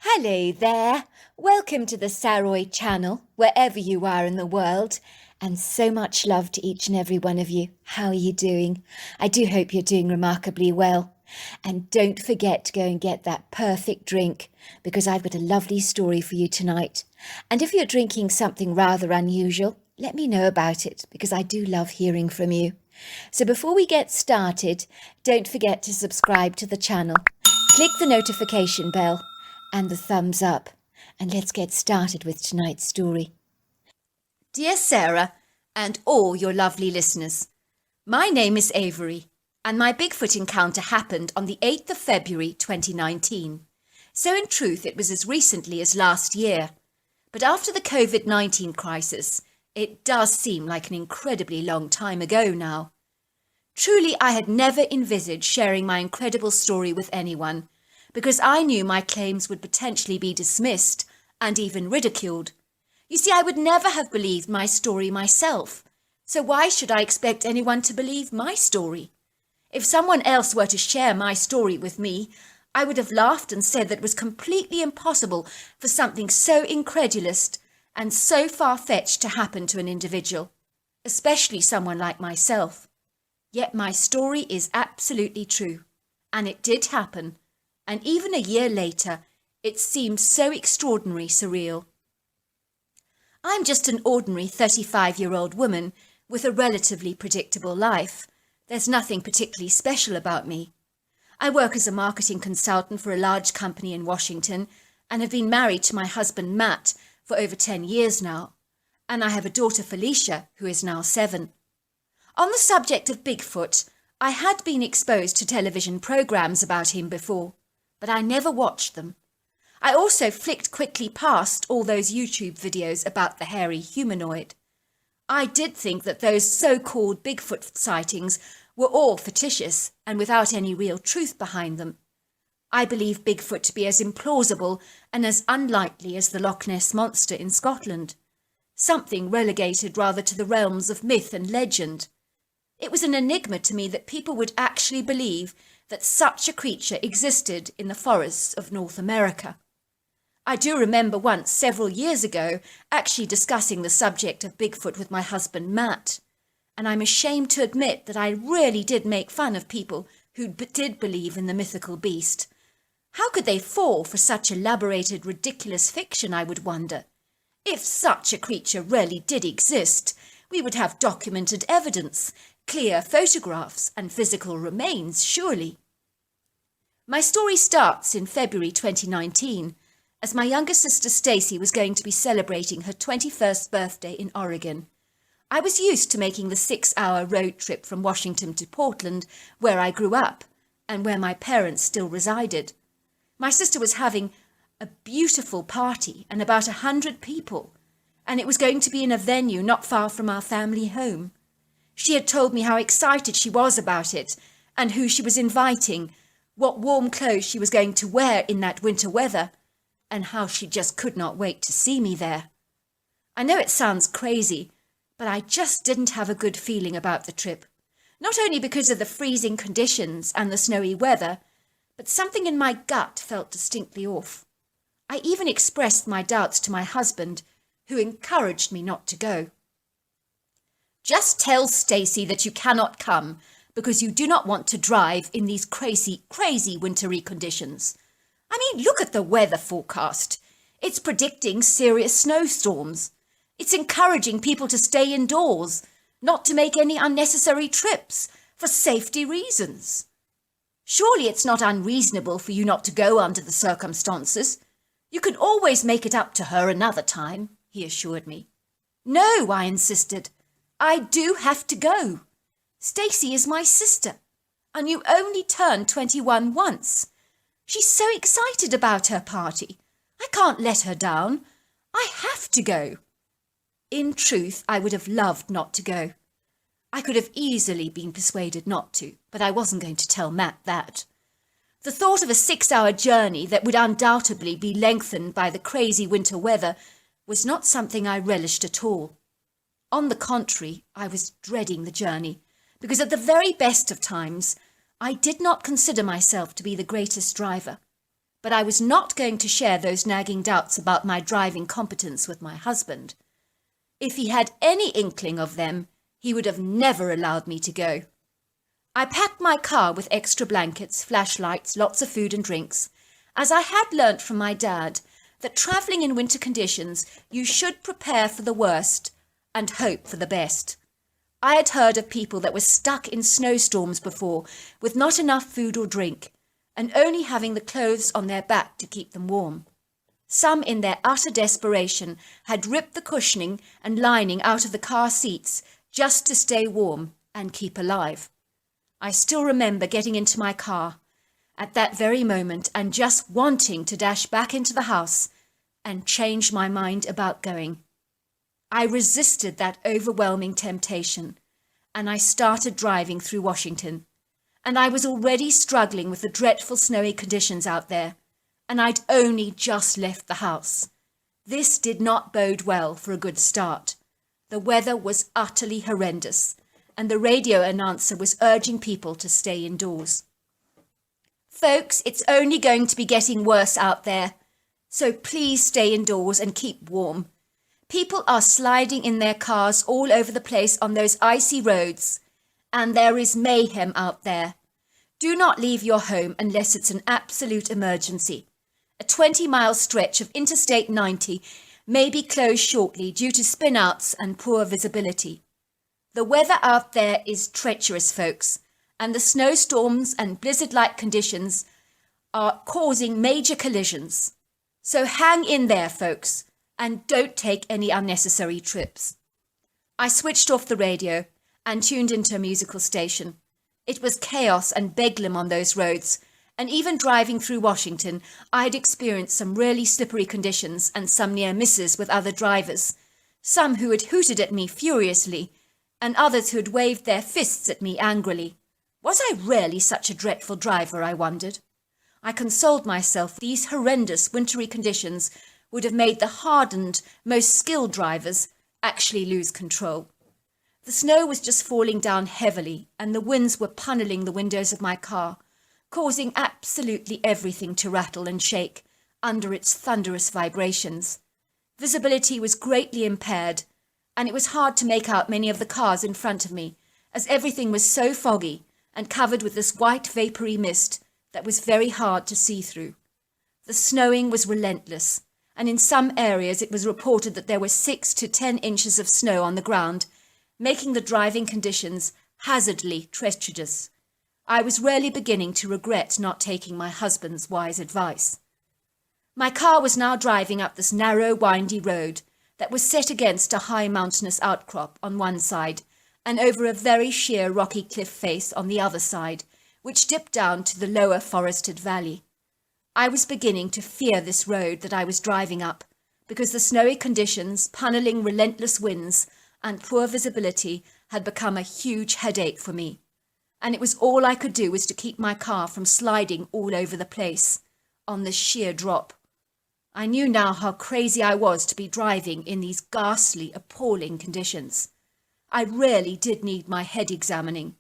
Hello there. Welcome to the Saroy channel, wherever you are in the world. And so much love to each and every one of you. How are you doing? I do hope you're doing remarkably well. And don't forget to go and get that perfect drink, because I've got a lovely story for you tonight. And if you're drinking something rather unusual, let me know about it, because I do love hearing from you. So before we get started, don't forget to subscribe to the channel. Click the notification bell and the thumbs up, and let's get started with tonight's story. Dear Sarah and all your lovely listeners, my name is Avery, and my Bigfoot encounter happened on the 8th of February 2019. So in truth, it was as recently as last year. But after the COVID-19 crisis, it does seem like an incredibly long time ago now. Truly, I had never envisaged sharing my incredible story with anyone, because I knew my claims would potentially be dismissed and even ridiculed. You see, I would never have believed my story myself, so why should I expect anyone to believe my story? If someone else were to share my story with me, I would have laughed and said that it was completely impossible for something so incredulous and so far-fetched to happen to an individual, especially someone like myself. Yet my story is absolutely true, and it did happen. And even a year later, it seemed so extraordinarily surreal. I'm just an ordinary 35-year-old woman with a relatively predictable life. There's nothing particularly special about me. I work as a marketing consultant for a large company in Washington and have been married to my husband Matt for over 10 years now. And I have a daughter Felicia, who is now 7. On the subject of Bigfoot, I had been exposed to television programs about him before, but I never watched them. I also flicked quickly past all those YouTube videos about the hairy humanoid. I did think that those so-called Bigfoot sightings were all fictitious and without any real truth behind them. I believe Bigfoot to be as implausible and as unlikely as the Loch Ness Monster in Scotland, something relegated rather to the realms of myth and legend. It was an enigma to me that people would actually believe that such a creature existed in the forests of North America. I do remember once, several years ago, actually discussing the subject of Bigfoot with my husband Matt, and I'm ashamed to admit that I really did make fun of people who did believe in the mythical beast. How could they fall for such elaborated, ridiculous fiction, I would wonder? If such a creature really did exist, we would have documented evidence, clear photographs and physical remains, surely. My story starts in February 2019, as my younger sister Stacy was going to be celebrating her 21st birthday in Oregon. I was used to making the 6-hour road trip from Washington to Portland, where I grew up and where my parents still resided. My sister was having a beautiful party and about 100 people, and it was going to be in a venue not far from our family home. She had told me how excited she was about it and who she was inviting, what warm clothes she was going to wear in that winter weather, and how she just could not wait to see me there. I know it sounds crazy, but I just didn't have a good feeling about the trip, not only because of the freezing conditions and the snowy weather, but something in my gut felt distinctly off. I even expressed my doubts to my husband, who encouraged me not to go. Just tell Stacy that you cannot come because you do not want to drive in these crazy wintry conditions. I mean, look at the weather forecast. It's predicting serious snowstorms. It's encouraging people to stay indoors, not to make any unnecessary trips for safety reasons. Surely it's not unreasonable for you not to go under the circumstances. You can always make it up to her another time, he assured me. No, I insisted. I do have to go. Stacy is my sister, and you only turned 21 once. She's so excited about her party. I can't let her down. I have to go. In truth, I would have loved not to go. I could have easily been persuaded not to, but I wasn't going to tell Matt that. The thought of a 6-hour journey that would undoubtedly be lengthened by the crazy winter weather was not something I relished at all. On the contrary, I was dreading the journey, because at the very best of times, I did not consider myself to be the greatest driver. But I was not going to share those nagging doubts about my driving competence with my husband. If he had any inkling of them, he would have never allowed me to go. I packed my car with extra blankets, flashlights, lots of food and drinks, as I had learnt from my dad that travelling in winter conditions you should prepare for the worst and hope for the best. I had heard of people that were stuck in snowstorms before with not enough food or drink and only having the clothes on their back to keep them warm. Some, in their utter desperation, had ripped the cushioning and lining out of the car seats just to stay warm and keep alive. I still remember getting into my car at that very moment and just wanting to dash back into the house and change my mind about going. I resisted that overwhelming temptation, and I started driving through Washington. And I was already struggling with the dreadful snowy conditions out there, and I'd only just left the house. This did not bode well for a good start. The weather was utterly horrendous, and the radio announcer was urging people to stay indoors. Folks, it's only going to be getting worse out there, so please stay indoors and keep warm. People are sliding in their cars all over the place on those icy roads, and there is mayhem out there. Do not leave your home unless it's an absolute emergency. A 20-mile stretch of Interstate 90 may be closed shortly due to spin-outs and poor visibility. The weather out there is treacherous, folks, and the snowstorms and blizzard-like conditions are causing major collisions. So hang in there, folks, and don't take any unnecessary trips. I switched off the radio and tuned into a musical station. It was chaos and bedlam on those roads, and even driving through Washington, I had experienced some really slippery conditions and some near misses with other drivers, some who had hooted at me furiously, and others who had waved their fists at me angrily. Was I really such a dreadful driver, I wondered. I consoled myself these horrendous wintry conditions would have made the hardened, most skilled drivers actually lose control. The snow was just falling down heavily, and the winds were punneling the windows of my car, causing absolutely everything to rattle and shake under its thunderous vibrations. Visibility was greatly impaired, and it was hard to make out many of the cars in front of me, as everything was so foggy and covered with this white vapoury mist that was very hard to see through. The snowing was relentless, and in some areas it was reported that there were 6 to 10 inches of snow on the ground, making the driving conditions hazardly treacherous. I was really beginning to regret not taking my husband's wise advice. My car was now driving up this narrow, windy road that was set against a high mountainous outcrop on one side and over a very sheer rocky cliff face on the other side, which dipped down to the lower forested valley. I was beginning to fear this road that I was driving up, because the snowy conditions, punneling relentless winds, and poor visibility had become a huge headache for me. And it was all I could do was to keep my car from sliding all over the place on this sheer drop. I knew now how crazy I was to be driving in these ghastly, appalling conditions. I really did need my head examining.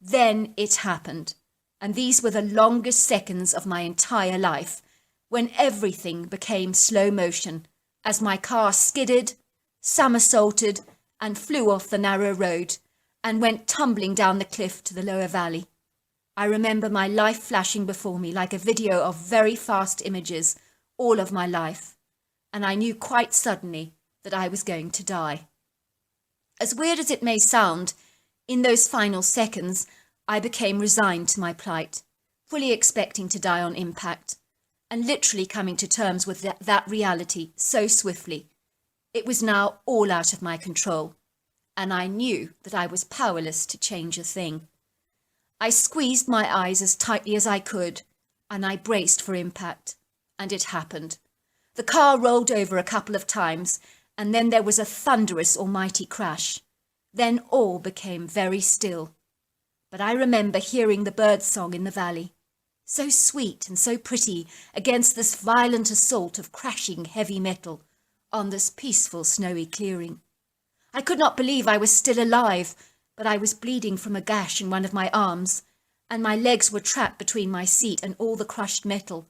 Then it happened, and these were the longest seconds of my entire life, when everything became slow motion as my car skidded, somersaulted, and flew off the narrow road and went tumbling down the cliff to the lower valley. I remember my life flashing before me like a video of very fast images all of my life, and I knew quite suddenly that I was going to die. As weird as it may sound, in those final seconds, I became resigned to my plight, fully expecting to die on impact, and literally coming to terms with that reality so swiftly. It was now all out of my control, and I knew that I was powerless to change a thing. I squeezed my eyes as tightly as I could, and I braced for impact, and it happened. The car rolled over a couple of times, and then there was a thunderous almighty crash. Then all became very still. But I remember hearing the bird song in the valley, so sweet and so pretty against this violent assault of crashing heavy metal on this peaceful snowy clearing. I could not believe I was still alive, but I was bleeding from a gash in one of my arms, and my legs were trapped between my seat and all the crushed metal.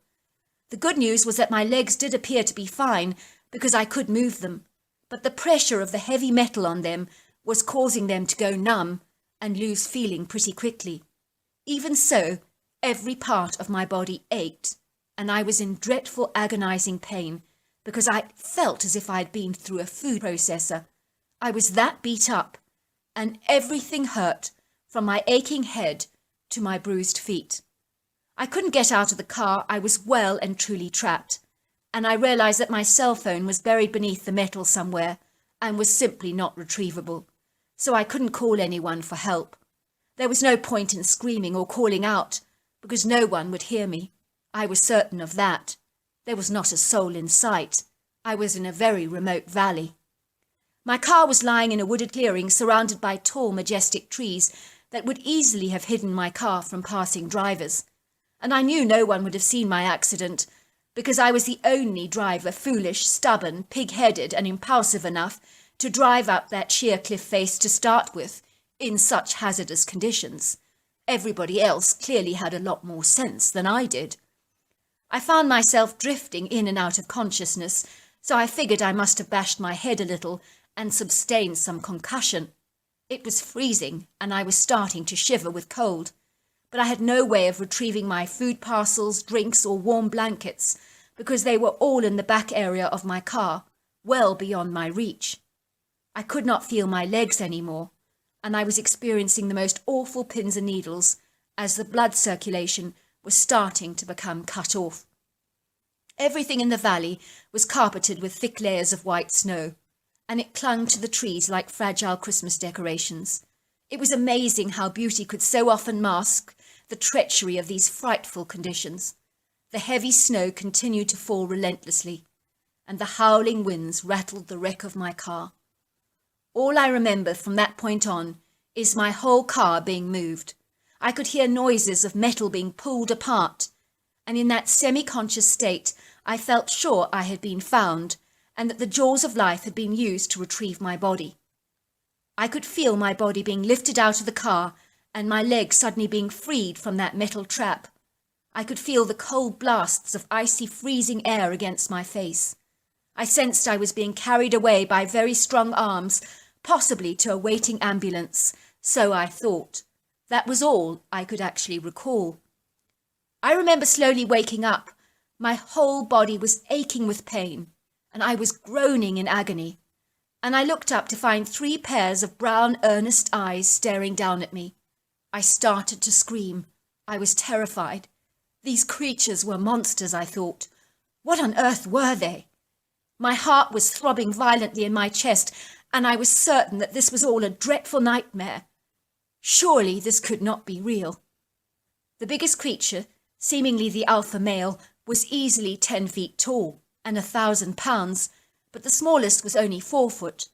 The good news was that my legs did appear to be fine because I could move them, but the pressure of the heavy metal on them was causing them to go numb and lose feeling pretty quickly. Even so, every part of my body ached, and I was in dreadful agonizing pain because I felt as if I had been through a food processor. I was that beat up, and everything hurt from my aching head to my bruised feet. I couldn't get out of the car. I was well and truly trapped, and I realized that my cell phone was buried beneath the metal somewhere and was simply not retrievable, so I couldn't call anyone for help. There was no point in screaming or calling out because no one would hear me. I was certain of that. There was not a soul in sight. I was in a very remote valley. My car was lying in a wooded clearing surrounded by tall, majestic trees that would easily have hidden my car from passing drivers. And I knew no one would have seen my accident because I was the only driver foolish, stubborn, pig-headed and impulsive enough to drive up that sheer cliff face to start with in such hazardous conditions. Everybody else clearly had a lot more sense than I did. I found myself drifting in and out of consciousness, so I figured I must have bashed my head a little and sustained some concussion. It was freezing and I was starting to shiver with cold, but I had no way of retrieving my food parcels, drinks or warm blankets because they were all in the back area of my car, well beyond my reach. I could not feel my legs anymore, and I was experiencing the most awful pins and needles as the blood circulation was starting to become cut off. Everything in the valley was carpeted with thick layers of white snow, and it clung to the trees like fragile Christmas decorations. It was amazing how beauty could so often mask the treachery of these frightful conditions. The heavy snow continued to fall relentlessly, and the howling winds rattled the wreck of my car. All I remember from that point on is my whole car being moved. I could hear noises of metal being pulled apart, and in that semi-conscious state I felt sure I had been found and that the jaws of life had been used to retrieve my body. I could feel my body being lifted out of the car and my legs suddenly being freed from that metal trap. I could feel the cold blasts of icy freezing air against my face. I sensed I was being carried away by very strong arms, possibly to a waiting ambulance, so I thought. That was all I could actually recall. I remember slowly waking up. My whole body was aching with pain, and I was groaning in agony. And I looked up to find 3 pairs of brown, earnest eyes staring down at me. I started to scream. I was terrified. These creatures were monsters, I thought. What on earth were they? My heart was throbbing violently in my chest, and I was certain that this was all a dreadful nightmare. Surely this could not be real. The biggest creature, seemingly the alpha male, was easily 10 feet tall and 1,000 pounds, but the smallest was only 4 foot.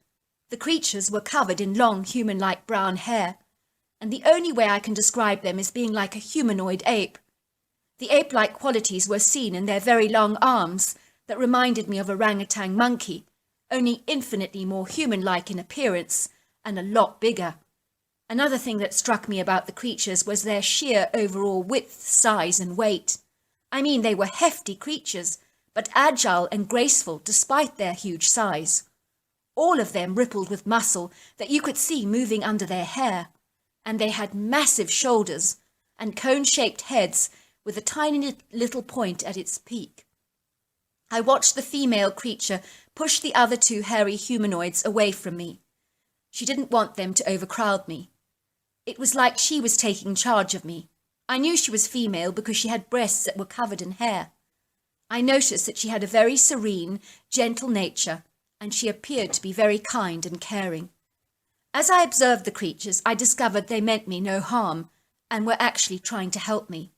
The creatures were covered in long human-like brown hair, and the only way I can describe them is being like a humanoid ape. The ape-like qualities were seen in their very long arms that reminded me of a orangutan monkey, only infinitely more human-like in appearance and a lot bigger. Another thing that struck me about the creatures was their sheer overall width, size and weight. I mean, they were hefty creatures, but agile and graceful despite their huge size. All of them rippled with muscle that you could see moving under their hair, and they had massive shoulders and cone-shaped heads with a tiny little point at its peak. I watched the female creature push the other 2 hairy humanoids away from me. She didn't want them to overcrowd me. It was like she was taking charge of me. I knew she was female because she had breasts that were covered in hair. I noticed that she had a very serene, gentle nature, and she appeared to be very kind and caring. As I observed the creatures, I discovered they meant me no harm and were actually trying to help me.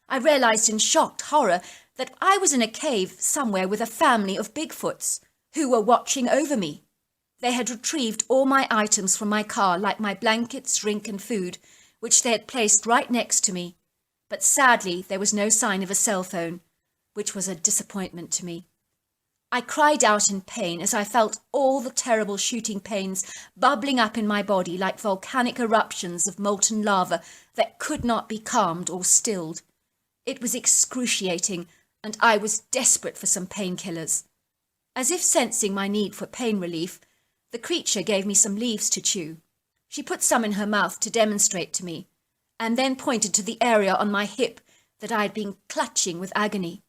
I realized in shocked horror that I was in a cave somewhere with a family of Bigfoots who were watching over me. They had retrieved all my items from my car, like my blankets, drink and food, which they had placed right next to me. But sadly, there was no sign of a cell phone, which was a disappointment to me. I cried out in pain as I felt all the terrible shooting pains bubbling up in my body like volcanic eruptions of molten lava that could not be calmed or stilled. It was excruciating, and I was desperate for some painkillers. As if sensing my need for pain relief, the creature gave me some leaves to chew. She put some in her mouth to demonstrate to me, and then pointed to the area on my hip that I had been clutching with agony.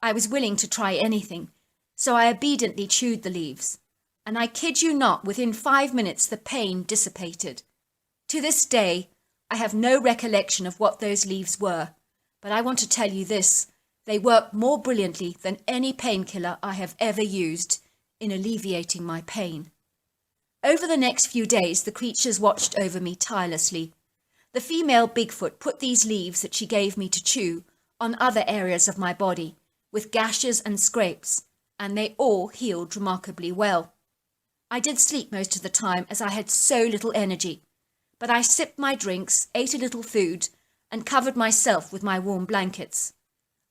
I was willing to try anything, so I obediently chewed the leaves, and I kid you not, within 5 minutes the pain dissipated. To this day, I have no recollection of what those leaves were, but I want to tell you this: they work more brilliantly than any painkiller I have ever used in alleviating my pain. Over the next few days, the creatures watched over me tirelessly. The female Bigfoot put these leaves that she gave me to chew on other areas of my body, with gashes and scrapes, and they all healed remarkably well. I did sleep most of the time as I had so little energy, but I sipped my drinks, ate a little food, and covered myself with my warm blankets.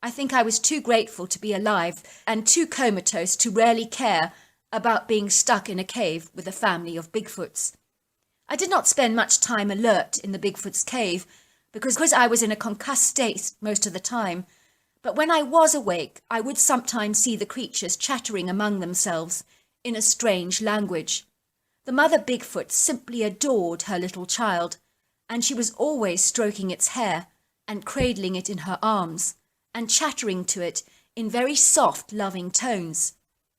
I think I was too grateful to be alive and too comatose to really care about being stuck in a cave with a family of Bigfoots. I did not spend much time alert in the Bigfoot's cave because I was in a concussed state most of the time, but when I was awake, I would sometimes see the creatures chattering among themselves in a strange language. The mother Bigfoot simply adored her little child, and she was always stroking its hair and cradling it in her arms and chattering to it in very soft, loving tones.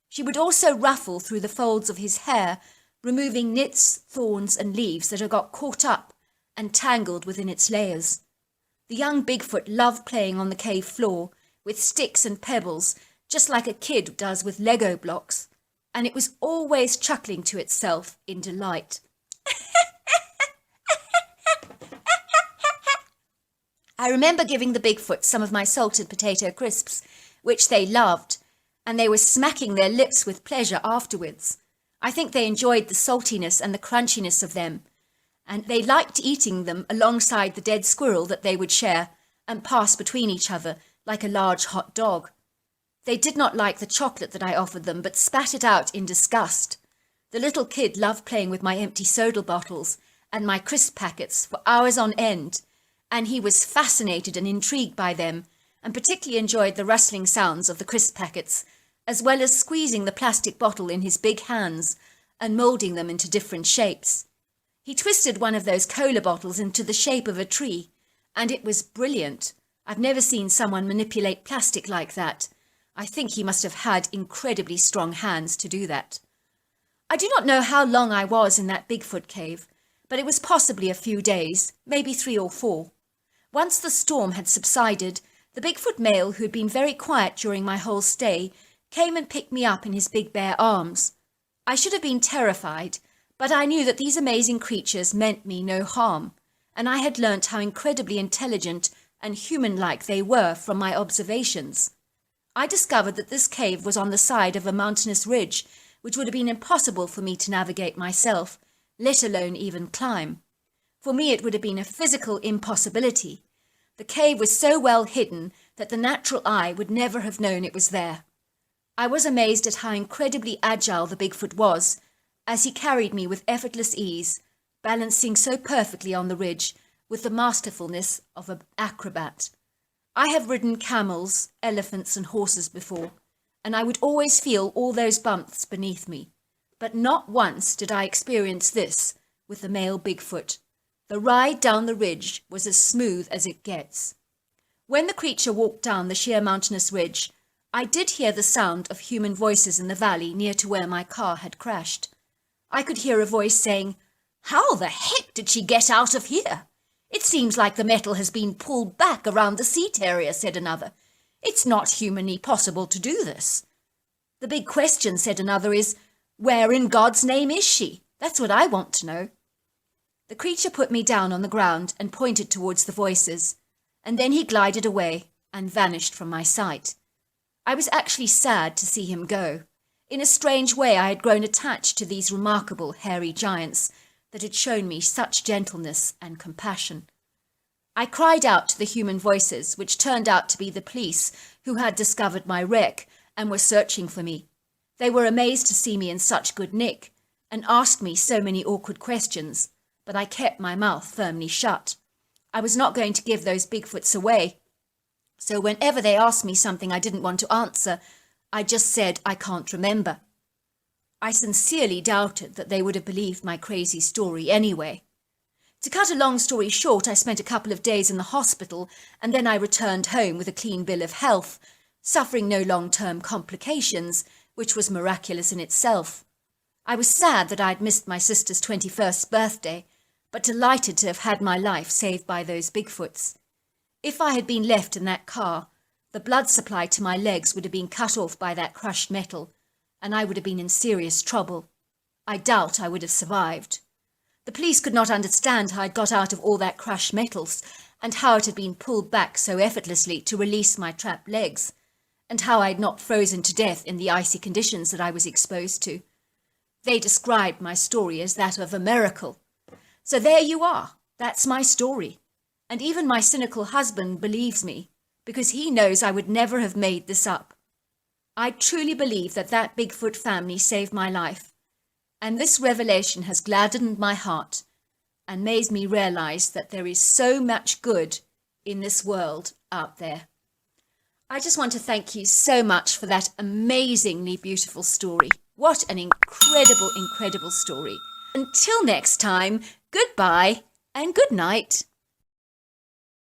She would also ruffle through the folds of his hair, removing nits, thorns, and leaves that had got caught up and tangled within its layers. The young Bigfoot loved playing on the cave floor with sticks and pebbles, just like a kid does with Lego blocks, and it was always chuckling to itself in delight. I remember giving the Bigfoot some of my salted potato crisps, which they loved, and they were smacking their lips with pleasure afterwards. I think they enjoyed the saltiness and the crunchiness of them, and they liked eating them alongside the dead squirrel that they would share and pass between each other like a large hot dog. They did not like the chocolate that I offered them, but spat it out in disgust. The little kid loved playing with my empty soda bottles and my crisp packets for hours on end, and he was fascinated and intrigued by them, and particularly enjoyed the rustling sounds of the crisp packets, as well as squeezing the plastic bottle in his big hands and moulding them into different shapes. He twisted one of those cola bottles into the shape of a tree, and it was brilliant. I've never seen someone manipulate plastic like that. I think he must have had incredibly strong hands to do that. I do not know how long I was in that Bigfoot cave, but it was possibly a few days, maybe 3 or 4. Once the storm had subsided, the Bigfoot male, who had been very quiet during my whole stay, came and picked me up in his big bare arms. I should have been terrified, but I knew that these amazing creatures meant me no harm, and I had learnt how incredibly intelligent and human-like they were from my observations. I discovered that this cave was on the side of a mountainous ridge, which would have been impossible for me to navigate myself, let alone even climb. For me it would have been a physical impossibility. The cave was so well hidden that the natural eye would never have known it was there. I was amazed at how incredibly agile the Bigfoot was, as he carried me with effortless ease, balancing so perfectly on the ridge with the masterfulness of an acrobat. I have ridden camels, elephants, and horses before, and I would always feel all those bumps beneath me. But not once did I experience this with the male Bigfoot. The ride down the ridge was as smooth as it gets. When the creature walked down the sheer mountainous ridge, I did hear the sound of human voices in the valley near to where my car had crashed. I could hear a voice saying, "How the heck did she get out of here? It seems like the metal has been pulled back around the seat area," said another. "It's not humanly possible to do this." "The big question," said another, "is, where in God's name is she? That's what I want to know." The creature put me down on the ground and pointed towards the voices, and then he glided away and vanished from my sight. I was actually sad to see him go. In a strange way, I had grown attached to these remarkable hairy giants that had shown me such gentleness and compassion. I cried out to the human voices, which turned out to be the police who had discovered my wreck and were searching for me. They were amazed to see me in such good nick and asked me so many awkward questions, but I kept my mouth firmly shut. I was not going to give those Bigfoots away. So whenever they asked me something I didn't want to answer, I just said I can't remember. I sincerely doubted that they would have believed my crazy story anyway. To cut a long story short, I spent a couple of days in the hospital and then I returned home with a clean bill of health, suffering no long-term complications, which was miraculous in itself. I was sad that I'd missed my sister's 21st birthday, but delighted to have had my life saved by those Bigfoots. If I had been left in that car, the blood supply to my legs would have been cut off by that crushed metal, and I would have been in serious trouble. I doubt I would have survived. The police could not understand how I'd got out of all that crushed metals, and how it had been pulled back so effortlessly to release my trapped legs, and how I had not frozen to death in the icy conditions that I was exposed to. They described my story as that of a miracle. So there you are. That's my story. And even my cynical husband believes me, because he knows I would never have made this up. I truly believe that that Bigfoot family saved my life, and this revelation has gladdened my heart and made me realize that there is so much good in this world out there. I just want to thank you so much for that amazingly beautiful story. What an incredible, incredible story. Until next time, goodbye and good night.